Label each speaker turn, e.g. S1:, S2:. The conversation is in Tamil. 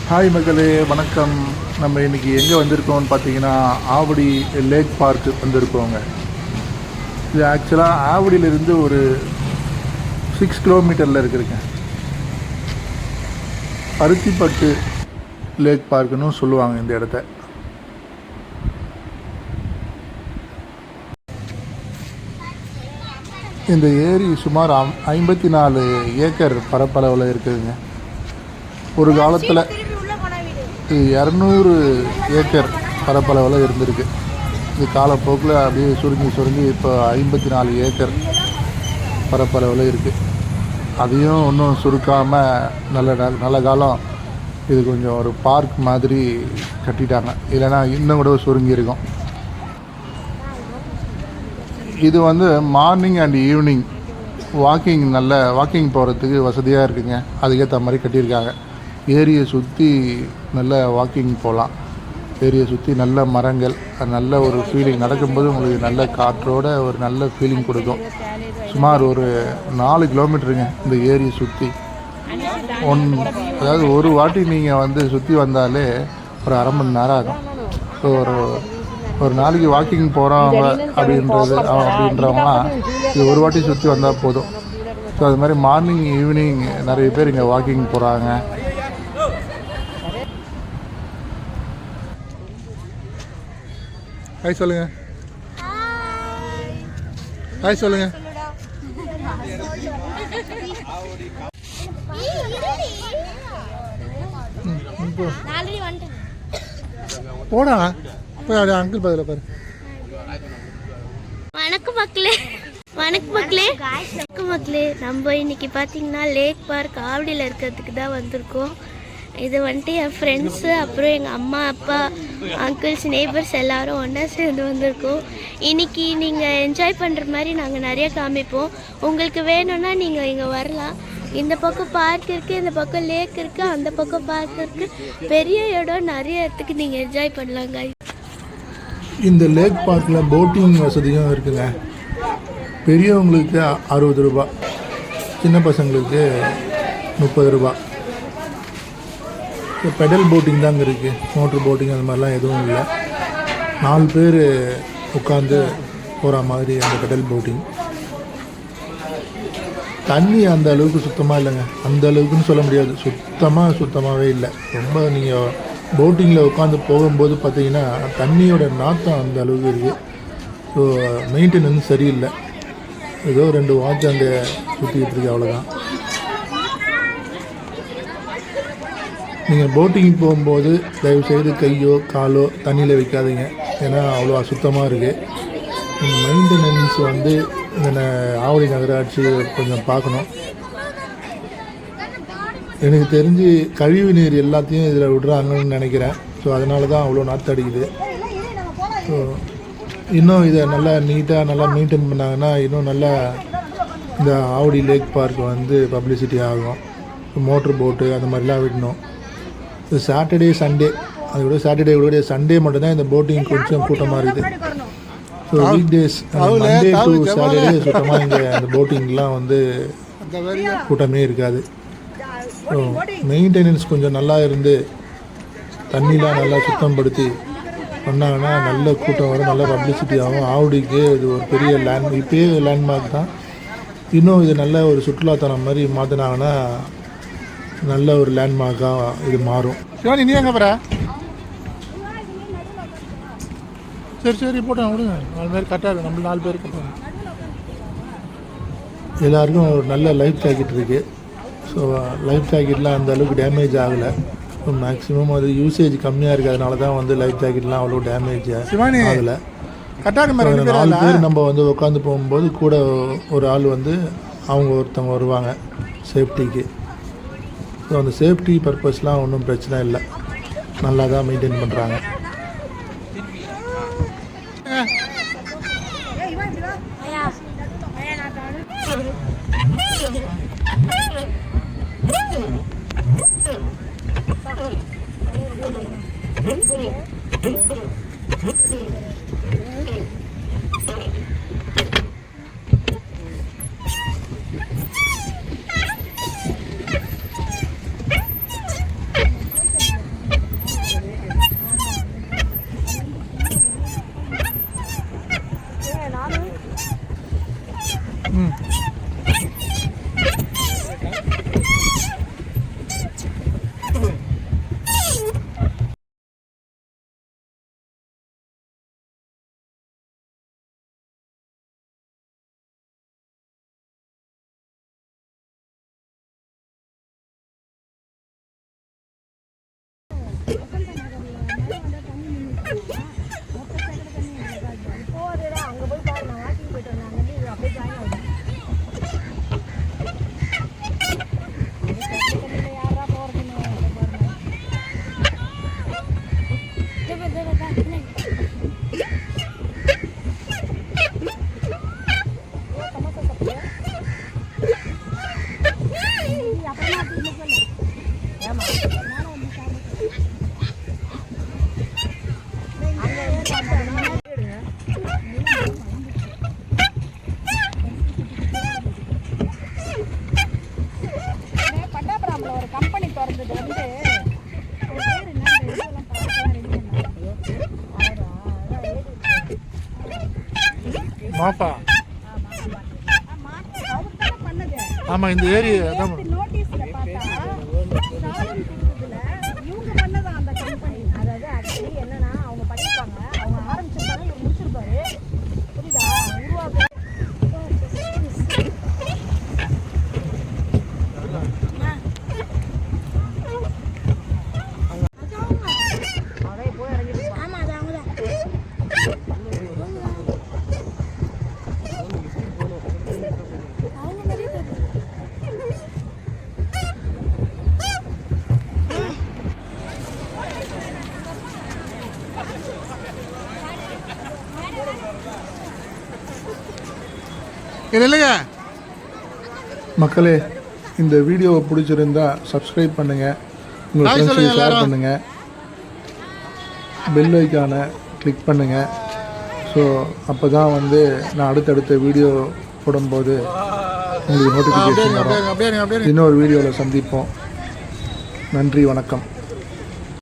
S1: ஹாய் மக்களே, வணக்கம். நம்ம இன்றைக்கி எங்கே வந்திருக்கோம்னு பார்த்தீங்கன்னா ஆவடி லேக் பார்க்கு வந்திருக்கோங்க. இது ஆக்சுவலாக ஆவடியிலிருந்து ஒரு 6 கிலோமீட்டரில் இருக்குதுங்க. பருத்திப்பட்டு லேக் பார்க்குன்னு சொல்லுவாங்க இந்த இடத்த. இந்த ஏரி சுமார் 54 ஏக்கர் பரப்பளவில் இருக்குதுங்க. ஒரு காலத்தில் 200 ஏக்கர் பரப்பளவில் இருந்திருக்கு. இது காலப்போக்கில் அப்படியே சுருங்கி இப்போ 54 ஏக்கர் பரப்பளவில் இருக்குது. அதையும் இன்னும் சுருக்காமல் நல்ல காலம் இது கொஞ்சம் ஒரு பார்க் மாதிரி கட்டிட்டாங்க. இல்லைன்னா இன்னும் கூட சுருங்கி இருக்கும். இது மார்னிங் அண்ட் ஈவினிங் வாக்கிங் போகிறதுக்கு வசதியாக இருக்குங்க. அதுக்கேற்ற மாதிரி கட்டியிருக்காங்க. ஏரியை சுற்றி நல்ல வாக்கிங் போகலாம். ஏரியை சுற்றி நல்ல மரங்கள், நல்ல ஒரு ஃபீலிங். நடக்கும்போது உங்களுக்கு நல்ல காற்றோட ஒரு நல்ல ஃபீலிங் கொடுக்கும். சுமார் ஒரு 4 கிலோமீட்டருங்க இந்த ஏரியை சுற்றி. அதாவது ஒரு வாட்டி நீங்கள் சுற்றி வந்தாலே ஒரு அரை மணி நேரம் ஆகும். ஸோ ஒரு நாளைக்கு வாக்கிங் போகிறவங்க அப்படின்றவங்களாம் இது ஒரு வாட்டி சுற்றி வந்தால் போதும். ஸோ அது மாதிரி மார்னிங் ஈவினிங் நிறைய பேர் இங்கே வாக்கிங் போகிறாங்க. ஹாய் சொல்லுங்கள். ஹாய் சொல்லுங்கள். போடா போய் அப்படியே அங்கிள் பதில் பாரு.
S2: வணக்கம் மக்களே, நம்ம இன்னைக்கு பார்த்தீங்கன்னா லேக் பார்க் ஆவடியில் இருக்கிறதுக்கு தான் வந்திருக்கோம். இது என் ஃப்ரெண்ட்ஸு, அப்புறம் எங்கள் அம்மா அப்பா அங்கிள்ஸ் நெய்பர்ஸ் எல்லோரும் ஒன்றா சேர்ந்து வந்திருக்கோம். இன்றைக்கி நீங்கள் என்ஜாய் பண்ணுற மாதிரி நாங்கள் நிறைய காமிப்போம். உங்களுக்கு வேணும்னா நீங்கள் இங்கே வரலாம். இந்த பக்கம் பார்க் இருக்குது, இந்த பக்கம் லேக் இருக்குது, அந்த பக்கம் பார்க் இருக்குது. பெரிய இடம், நிறைய இடத்துக்கு நீங்கள் என்ஜாய் பண்ணலாங்க.
S1: இந்த லேக் பார்க்கில் போட்டிங் வசதியும் இருக்குங்க. பெரியவங்களுக்கு 60 ரூபா, சின்ன பசங்களுக்கு 30 ரூபா. பெடல் போட்டிங் தாங்க இருக்குது. மோட்ரு போட்டிங் அந்த மாதிரிலாம் எதுவும் இல்லை. 4 பேர் உட்காந்து போகிற மாதிரி அந்த பெடல் போட்டிங். தண்ணி அந்த அளவுக்கு சுத்தமாக இல்லைங்க. அந்த அளவுக்குன்னு சொல்ல முடியாது. சுத்தமாகவே இல்லை. ரொம்ப நீங்கள் போட்டிங்கில் உட்காந்து போகும்போது பார்த்தீங்கன்னா தண்ணியோட நாற்றம் அந்த அளவுக்கு இருக்குது. ஸோ மெயின்டெனன்ஸ் சரியில்லை. ஏதோ 2 வாட்ச் அங்கே சுற்றிக்கிட்டு இருக்கு, அவ்வளோதான். நீங்கள் போட்டிங் போகும்போது தயவுசெய்து கையோ காலோ தண்ணியில் வைக்காதீங்க. ஏன்னா அவ்வளோ அசுத்தமாக இருக்குது. மெயின்டெனன்ஸ் இந்த ஆவடி நகராட்சி கொஞ்சம் பார்க்கணும். எனக்கு தெரிஞ்சு கழிவு நீர் எல்லாத்தையும் இதில் விடுறாங்கன்னு நினைக்கிறேன். ஸோ அதனால தான் அவ்வளோ நாற்று அடிக்குது. ஸோ இன்னும் இதை நல்லா நீட்டாக நல்லா மெயின்டைன் பண்ணாங்கன்னா இன்னும் நல்லா இந்த ஆவடி லேக் பார்க் பப்ளிசிட்டி ஆகும். மோட்ரு போட்டு அந்த மாதிரிலாம் விடணும். சாட்டர்டே சண்டே, அதை விட சாட்டர்டே சண்டே மட்டும்தான் இந்த போட்டிங் கொஞ்சம் கூட்டமாக இருக்குது. So week days Monday to Saturday சுத்தமாக இங்கே அந்த போட்டிங்லாம் கூட்டமே இருக்காது. ஸோ மெயின்டெனன்ஸ் கொஞ்சம் நல்லா இருந்து தண்ணிலாம் நல்லா சுத்தப்படுத்தி பண்ணாங்கன்னா நல்ல கூட்டம் வரும், நல்ல பப்ளிசிட்டி ஆகும். ஆவடிக்கு இது ஒரு பெரிய இப்போயே லேண்ட்மார்க் தான். இன்னும் இது நல்ல ஒரு சுற்றுலாத்தலம் மாதிரி மாற்றினாங்கன்னா நல்ல ஒரு லேண்ட்மார்க்காக இது மாறும். சிவானி, நீ எங்கே போகிற? சரி போட்டோம் விடுங்க. 4 பேர் கரெக்டாக இருக்கும். நம்ம 4 பேருக்கு போகணும். எல்லாருக்கும் ஒரு நல்ல லைஃப் ஜாக்கெட் இருக்குது. ஸோ லைஃப் ஜாக்கெட்லாம் அந்த அளவுக்கு டேமேஜ் ஆகலை. மேக்ஸிமம் அது யூசேஜ் கம்மியாக இருக்குது. அதனால தான் லைஃப் ஜாக்கெட்லாம் அவ்வளோ டேமேஜ் ஆகலை. 4 பேர் நம்ம உட்காந்து போகும்போது கூட ஒரு ஆள் அவங்க ஒருத்தவங்க வருவாங்க சேஃப்டிக்கு. ஸோ அந்த சேஃப்டி பர்பஸ்லாம் ஒன்றும் பிரச்சனை இல்லை. நல்லா தான் மெயின்டைன் பண்ணுறாங்க. மாப்பா ஆமாம் இந்த ஏரி அதான்
S3: நோட்டீஸ்ல பார்த்தா சாலம் கொடுத்ததுல இவங்க பண்ணதான் அந்த கம்பெனி. அதாவது ஆக்சுவலி என்னன்னா அவங்க பண்ணிருப்பாங்க, அவங்க ஆரம்பிச்சிருப்பாங்க, இவங்க முடிச்சிருப்பாரு. புரியுதா? உருவாக்க ஆமா அது அவங்கதான். அவங்க நிறைய பேர்
S1: இல்லைங்க மக்களே, இந்த வீடியோவை பிடிச்சிருந்தா சப்ஸ்கிரைப் பண்ணுங்கள், உங்கள் ஃப்ரெண்ட்ஸுக்கு ஷேர் பண்ணுங்கள், பெல் ஐக்கானை கிளிக் பண்ணுங்கள். ஸோ அப்போ தான் வந்து நான் அடுத்தடுத்த வீடியோ போடும்போது உங்களுக்கு நோட்டிஃபிகேஷன் வரும். இன்னொரு வீடியோவில் சந்திப்போம். நன்றி, வணக்கம்.